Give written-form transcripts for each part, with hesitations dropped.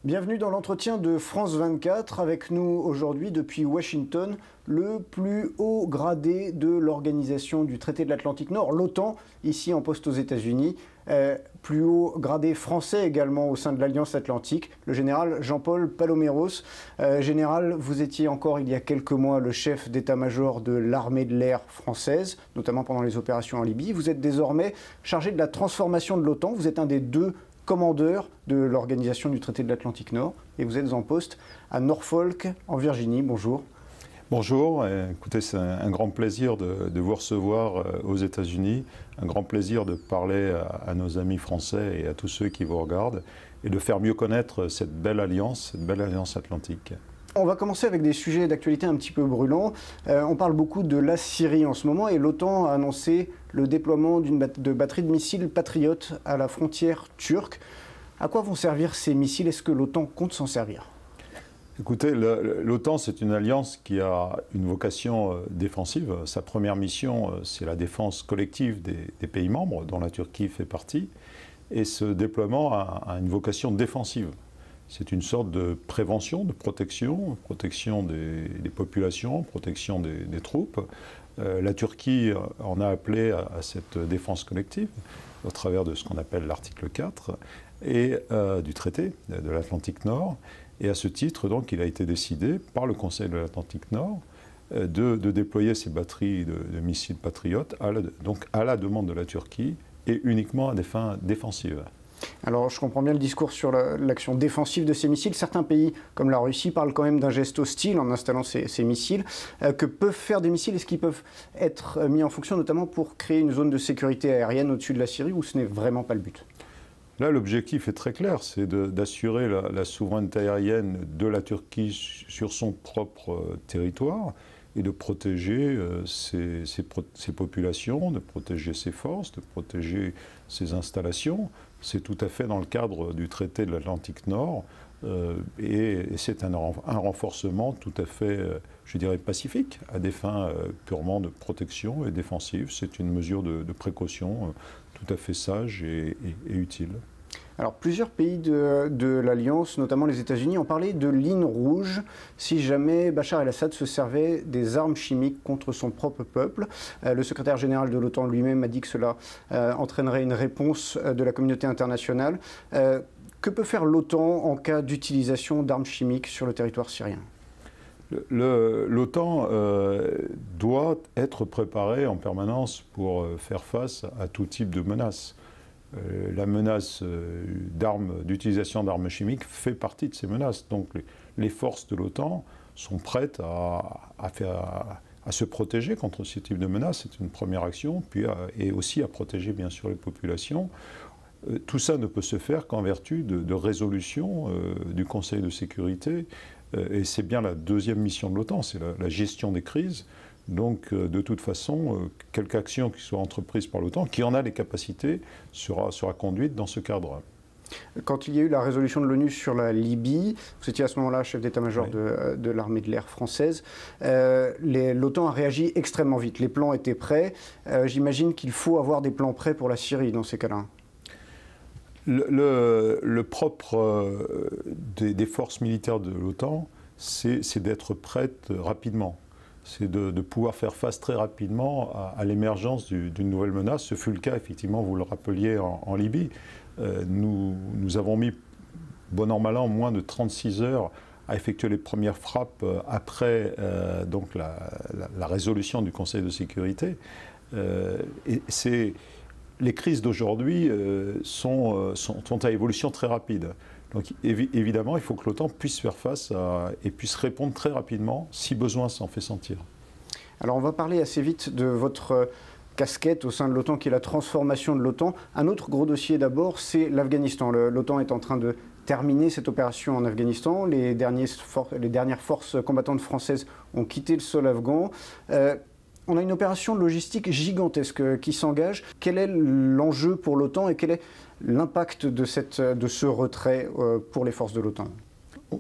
Bienvenue dans l'entretien de France 24, avec nous aujourd'hui depuis Washington, le plus haut gradé de l'organisation du traité de l'Atlantique Nord, l'OTAN, ici en poste aux États-Unis, plus haut gradé français également au sein de l'Alliance Atlantique, le général Jean-Paul Paloméros. Général, vous étiez encore il y a quelques mois le chef d'état-major de l'armée de l'air française, notamment pendant les opérations en Libye. Vous êtes désormais chargé de la transformation de l'OTAN, vous êtes un des deux commandeur de l'organisation du traité de l'Atlantique Nord et vous êtes en poste à Norfolk en Virginie. Bonjour. Bonjour, écoutez, c'est un grand plaisir de vous recevoir aux États-Unis, un grand plaisir de parler à nos amis français et à tous ceux qui vous regardent et de faire mieux connaître cette belle alliance atlantique. On va commencer avec des sujets d'actualité un petit peu brûlants. On parle beaucoup de la Syrie en ce moment et l'OTAN a annoncé le déploiement de batteries de missiles Patriot à la frontière turque. À quoi vont servir ces missiles? Est-ce que l'OTAN compte s'en servir? Écoutez, l'OTAN, c'est une alliance qui a une vocation défensive. Sa première mission, c'est la défense collective des pays membres, dont la Turquie fait partie. Et ce déploiement a une vocation défensive. C'est une sorte de prévention, de protection des populations, protection des troupes. La Turquie en a appelé à cette défense collective au travers de ce qu'on appelle l'article 4 et du traité de l'Atlantique Nord. Et à ce titre, donc, il a été décidé par le Conseil de l'Atlantique Nord de déployer ces batteries de missiles patriotes donc à la demande de la Turquie et uniquement à des fins défensives. Alors, je comprends bien le discours sur l'action défensive de ces missiles. Certains pays, comme la Russie, parlent quand même d'un geste hostile en installant ces missiles. Que peuvent faire des missiles? Est-ce qu'ils peuvent être mis en fonction, notamment pour créer une zone de sécurité aérienne au-dessus de la Syrie, ou ce n'est vraiment pas le but? Là, l'objectif est très clair, c'est d'assurer la souveraineté aérienne de la Turquie sur son propre territoire et de protéger ses populations, de protéger ses forces, de protéger ses installations. C'est tout à fait dans le cadre du traité de l'Atlantique Nord et c'est un renforcement tout à fait, je dirais, pacifique, à des fins purement de protection et défensive. C'est une mesure de précaution tout à fait sage et utile. Alors, plusieurs pays de l'Alliance, notamment les États-Unis, ont parlé de ligne rouge si jamais Bachar el-Assad se servait des armes chimiques contre son propre peuple. Le secrétaire général de l'OTAN lui-même a dit que cela entraînerait une réponse de la communauté internationale. Que peut faire l'OTAN en cas d'utilisation d'armes chimiques sur le territoire syrien? L'OTAN doit être préparée en permanence pour faire face à tout type de menaces. La menace d'utilisation d'armes chimiques fait partie de ces menaces. Donc les forces de l'OTAN sont prêtes à se protéger contre ce type de menaces. C'est une première action, et aussi à protéger bien sûr les populations. Tout ça ne peut se faire qu'en vertu de résolutions du Conseil de sécurité. Et c'est bien la deuxième mission de l'OTAN, c'est la gestion des crises. Donc, de toute façon, quelque action qui soit entreprise par l'OTAN, qui en a les capacités, sera conduite dans ce cadre. Quand il y a eu la résolution de l'ONU sur la Libye, vous étiez à ce moment-là chef d'état-major de l'armée de l'air française, l'OTAN a réagi extrêmement vite. Les plans étaient prêts. J'imagine qu'il faut avoir des plans prêts pour la Syrie dans ces cas-là. Le propre des forces militaires de l'OTAN, c'est d'être prêtes rapidement. C'est de pouvoir faire face très rapidement à l'émergence d'une nouvelle menace. Ce fut le cas, effectivement, vous le rappeliez, en Libye. Nous avons mis, bon an, mal an, moins de 36 heures à effectuer les premières frappes après donc la résolution du Conseil de sécurité. Les crises d'aujourd'hui sont à évolution très rapide. Donc évidemment, il faut que l'OTAN puisse faire face et puisse répondre très rapidement si besoin s'en fait sentir. Alors on va parler assez vite de votre casquette au sein de l'OTAN, qui est la transformation de l'OTAN. Un autre gros dossier d'abord, c'est l'Afghanistan. L'OTAN est en train de terminer cette opération en Afghanistan. Les dernières forces combattantes françaises ont quitté le sol afghan. On a une opération logistique gigantesque qui s'engage. Quel est l'enjeu pour l'OTAN et quel est l'impact de ce retrait pour les forces de l'OTAN?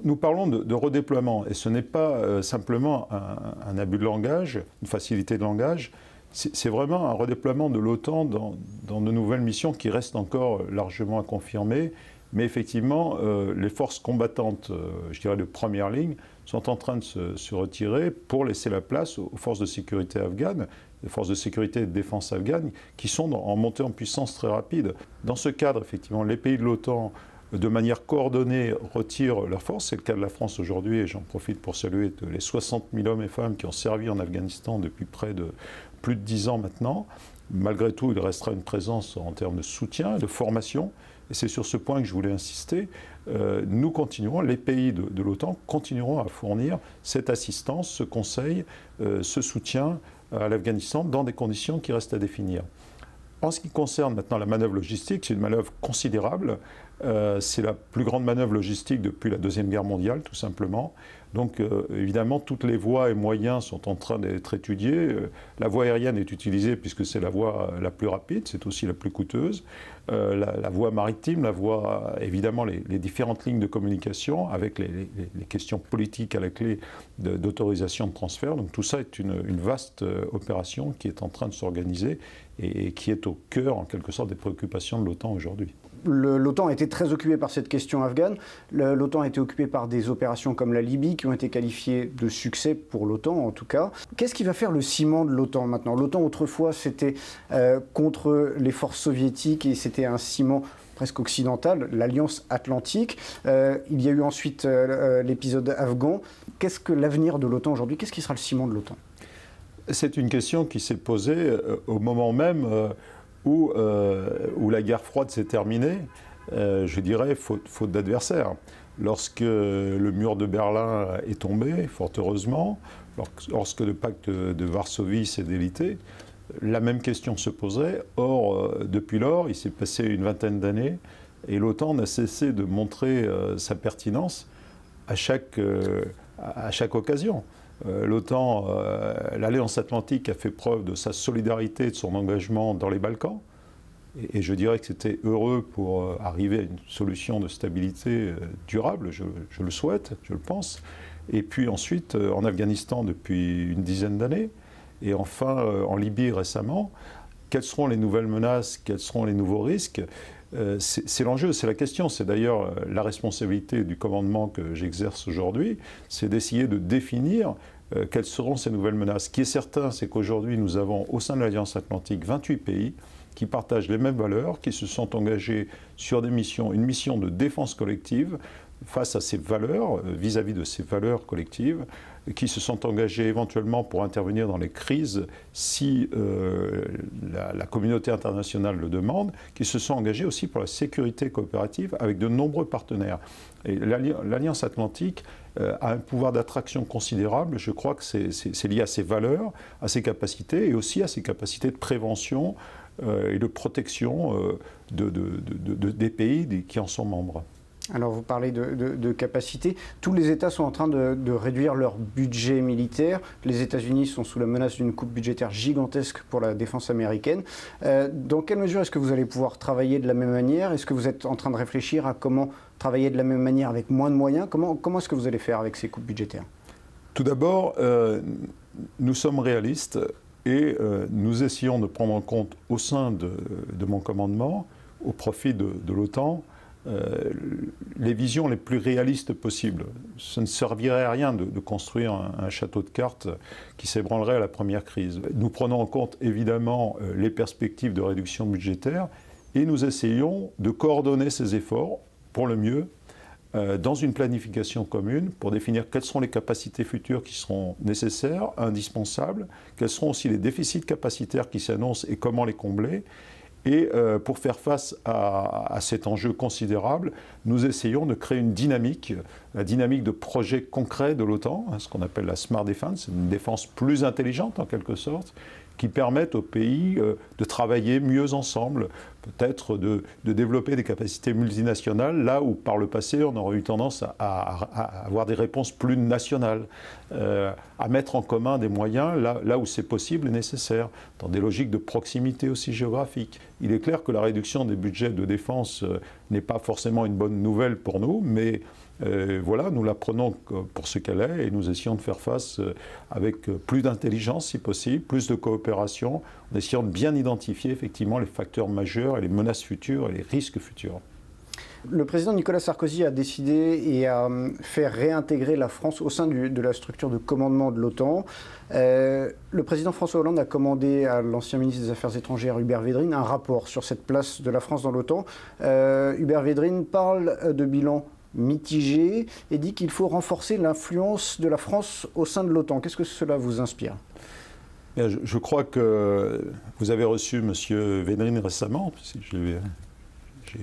Nous parlons de redéploiement et ce n'est pas simplement un abus de langage, une facilité de langage. C'est vraiment un redéploiement de l'OTAN dans de nouvelles missions qui restent encore largement à confirmer. Mais effectivement, les forces combattantes, je dirais de première ligne, sont en train de se retirer pour laisser la place aux forces de sécurité afghanes, les forces de sécurité et de défense afghanes, qui sont en montée en puissance très rapide. Dans ce cadre, effectivement, les pays de l'OTAN, de manière coordonnée, retirent leurs forces. C'est le cas de la France aujourd'hui, et j'en profite pour saluer les 60 000 hommes et femmes qui ont servi en Afghanistan depuis plus de 10 ans maintenant. Malgré tout, il restera une présence en termes de soutien et de formation. Et c'est sur ce point que je voulais insister. Nous continuerons, les pays de l'OTAN continueront à fournir cette assistance, ce conseil, ce soutien à l'Afghanistan dans des conditions qui restent à définir. En ce qui concerne maintenant la manœuvre logistique, c'est une manœuvre considérable. C'est la plus grande manœuvre logistique depuis la Deuxième Guerre mondiale, tout simplement. Donc, évidemment, toutes les voies et moyens sont en train d'être étudiés. La voie aérienne est utilisée puisque c'est la voie la plus rapide, c'est aussi la plus coûteuse. La voie maritime, évidemment, les différentes lignes de communication avec les questions politiques à la clé d'autorisation de transfert. Donc, tout ça est une vaste opération qui est en train de s'organiser et qui est au cœur, en quelque sorte, des préoccupations de l'OTAN aujourd'hui. L'OTAN a été très occupée par cette question afghane. L'OTAN a été occupée par des opérations comme la Libye qui ont été qualifiées de succès pour l'OTAN en tout cas. Qu'est-ce qui va faire le ciment de l'OTAN maintenant? L'OTAN autrefois c'était contre les forces soviétiques et c'était un ciment presque occidental, l'Alliance Atlantique. Il y a eu ensuite l'épisode afghan. Qu'est-ce que l'avenir de l'OTAN aujourd'hui? Qu'est-ce qui sera le ciment de l'OTAN? C'est une question qui s'est posée au moment même où la guerre froide s'est terminée, je dirais, faute d'adversaires. Lorsque le mur de Berlin est tombé, fort heureusement, lorsque le pacte de Varsovie s'est délité, la même question se posait. Or, depuis lors, il s'est passé une vingtaine d'années et l'OTAN n'a cessé de montrer sa pertinence à chaque occasion. L'OTAN, l'Alliance Atlantique a fait preuve de sa solidarité et de son engagement dans les Balkans. Et je dirais que c'était heureux pour arriver à une solution de stabilité durable, je le souhaite, je le pense. Et puis ensuite, en Afghanistan depuis une dizaine d'années, et enfin en Libye récemment. Quelles seront les nouvelles menaces, quels seront les nouveaux risques? C'est l'enjeu, c'est la question. C'est d'ailleurs la responsabilité du commandement que j'exerce aujourd'hui, c'est d'essayer de définir quelles seront ces nouvelles menaces. Ce qui est certain, c'est qu'aujourd'hui, nous avons au sein de l'Alliance Atlantique 28 pays qui partagent les mêmes valeurs, qui se sont engagés sur une mission de défense collective face à ces valeurs, vis-à-vis de ces valeurs collectives, qui se sont engagés éventuellement pour intervenir dans les crises si la communauté internationale le demande, qui se sont engagés aussi pour la sécurité coopérative avec de nombreux partenaires. Et l'Alliance Atlantique a un pouvoir d'attraction considérable. Je crois que c'est lié à ses valeurs, à ses capacités et aussi à ses capacités de prévention et de protection des pays qui en sont membres. Alors vous parlez de capacité. Tous les États sont en train de réduire leur budget militaire. Les États-Unis sont sous la menace d'une coupe budgétaire gigantesque pour la défense américaine. Dans quelle mesure est-ce que vous allez pouvoir travailler de la même manière? Est-ce que vous êtes en train de réfléchir à comment travailler de la même manière avec moins de moyens? Comment est-ce que vous allez faire avec ces coupes budgétaires? Tout d'abord, nous sommes réalistes et nous essayons de prendre en compte au sein de mon commandement, au profit de l'OTAN, les visions les plus réalistes possibles. Ça ne servirait à rien de construire un château de cartes qui s'ébranlerait à la première crise. Nous prenons en compte évidemment les perspectives de réduction budgétaire et nous essayons de coordonner ces efforts pour le mieux dans une planification commune pour définir quelles seront les capacités futures qui seront nécessaires, indispensables, quels seront aussi les déficits capacitaires qui s'annoncent et comment les combler. Et pour faire face à cet enjeu considérable, nous essayons de créer une dynamique, la dynamique de projets concrets de l'OTAN, ce qu'on appelle la Smart Defense, une défense plus intelligente en quelque sorte, qui permettent aux pays de travailler mieux ensemble, peut-être de développer des capacités multinationales, là où par le passé on aurait eu tendance à avoir des réponses plus nationales, à mettre en commun des moyens là où c'est possible et nécessaire, dans des logiques de proximité aussi géographique. Il est clair que la réduction des budgets de défense n'est pas forcément une bonne nouvelle pour nous, mais Voilà, nous la prenons pour ce qu'elle est et nous essayons de faire face avec plus d'intelligence si possible, plus de coopération, en essayant de bien identifier effectivement les facteurs majeurs et les menaces futures et les risques futurs. Le président Nicolas Sarkozy a décidé et a fait réintégrer la France au sein de la structure de commandement de l'OTAN. Le président François Hollande a commandé à l'ancien ministre des Affaires étrangères Hubert Védrine un rapport sur cette place de la France dans l'OTAN. Hubert Védrine parle de bilan mitigé et dit qu'il faut renforcer l'influence de la France au sein de l'OTAN. Qu'est-ce que cela vous inspire ? Je crois que vous avez reçu M. Védrine récemment.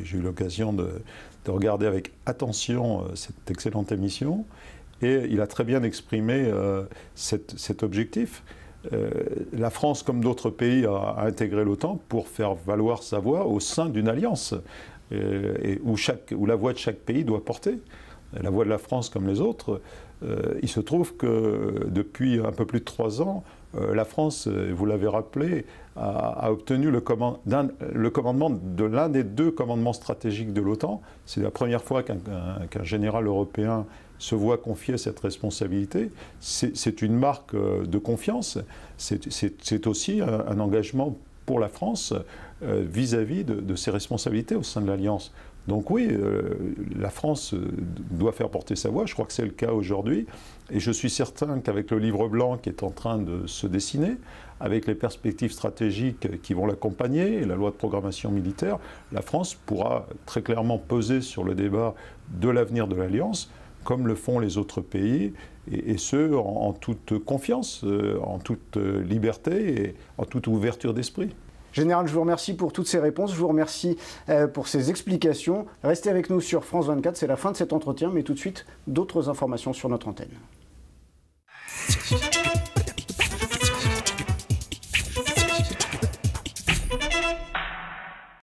J'ai eu l'occasion de regarder avec attention cette excellente émission et il a très bien exprimé cet objectif. La France, comme d'autres pays, a intégré l'OTAN pour faire valoir sa voix au sein d'une alliance où la voix de chaque pays doit porter. La voix de la France comme les autres. Il se trouve que depuis un peu plus de 3 ans, la France, vous l'avez rappelé, a obtenu le commandement de l'un des 2 commandements stratégiques de l'OTAN. C'est la première fois qu'un général européen se voit confier cette responsabilité. C'est une marque de confiance. C'est aussi un engagement pour la France vis-à-vis de ses responsabilités au sein de l'Alliance. Donc oui, la France doit faire porter sa voix, je crois que c'est le cas aujourd'hui, et je suis certain qu'avec le livre blanc qui est en train de se dessiner, avec les perspectives stratégiques qui vont l'accompagner, et la loi de programmation militaire, la France pourra très clairement peser sur le débat de l'avenir de l'Alliance, comme le font les autres pays, et ce, en toute confiance, en toute liberté et en toute ouverture d'esprit. Général, je vous remercie pour toutes ces réponses, je vous remercie pour ces explications. Restez avec nous sur France 24, c'est la fin de cet entretien, mais tout de suite, d'autres informations sur notre antenne.